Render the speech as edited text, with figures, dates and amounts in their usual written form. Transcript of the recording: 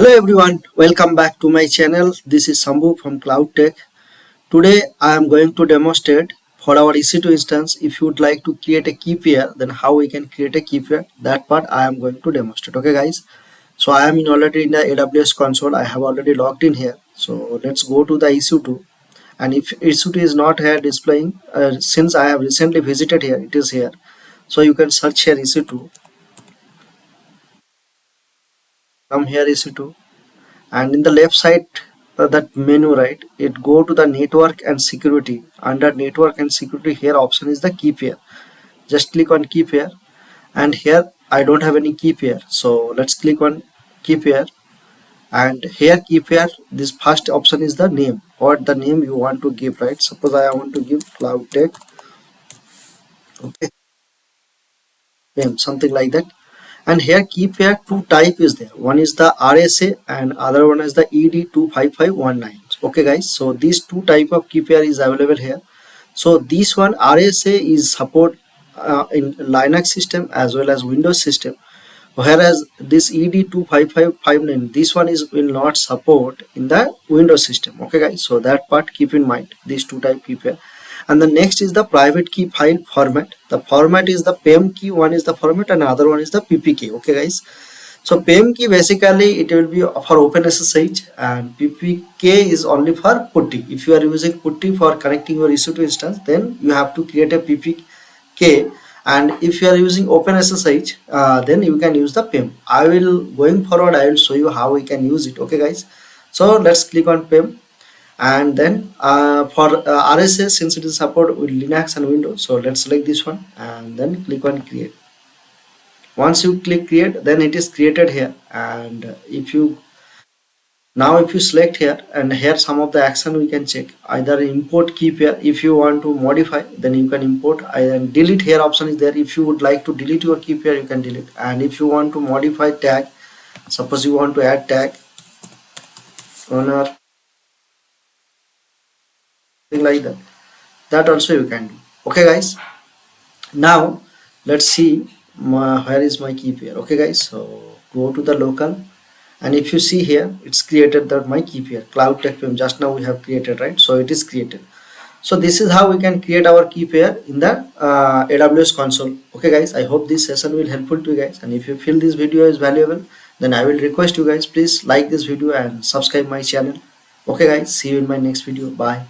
Hello everyone, welcome back to my channel. This is Sambhu from Cloud Tech. Today I am going to demonstrate for our EC2 instance. If you would like to create a key pair, then how we can create a key pair, that part I am going to demonstrate. Okay guys, so I am already in the AWS console. I have already logged in here. So let's go to the EC2, and if EC2 is not here displaying, since I have recently visited here, it is here. So you can search here EC2, come here EC2, and in the left side, that menu, right, it go to the network and security. Under network and security, here option is the key pair. Just click on key pair, and here I don't have any key pair, so let's click on key pair. And here key pair, this first option is the name, what the name you want to give, right? Suppose I want to give Cloud Tech, okay, name something like that. And here key pair two type is there. One is the RSA and other one is the ED25519. Okay guys, so these two type of key pair is available here. So this one RSA is support in Linux system as well as Windows system, whereas this ED25559, this one is will not support in the Windows system. Okay guys, so that part keep in mind, these two type key pair. And the next is the private key file format. The format is the PEM key, one is the format and other one is the PPK. Okay guys, so PEM key basically it will be for OpenSSH, and PPK is only for putty. If you are using putty for connecting your EC2 instance, then you have to create a PPK, and if you are using OpenSSH, then you can use the PEM. I will going forward, I will show you how we can use it. Okay guys, so let's click on PEM. And then for RSA, since it is support with Linux and Windows, so let's select this one and then click on create. Once you click create, then it is created here. And if you select here, and here some of the action we can check, either import key pair. If you want to modify, then you can import, and delete here option is there. If you would like to delete your key pair, you can delete. And if you want to modify tag, suppose you want to add tag owner, like that also you can do. Okay guys, now let's see where is my key pair. Okay guys, so go to the local, and if you see here, it's created that my key pair Cloud Tech PEM. Just now we have created, right? So it is created. So this is how we can create our key pair in the AWS console. Okay guys, I hope this session will helpful to you guys, and if you feel this video is valuable, then I will request you guys, please like this video and subscribe my channel. Okay guys, see you in my next video. Bye.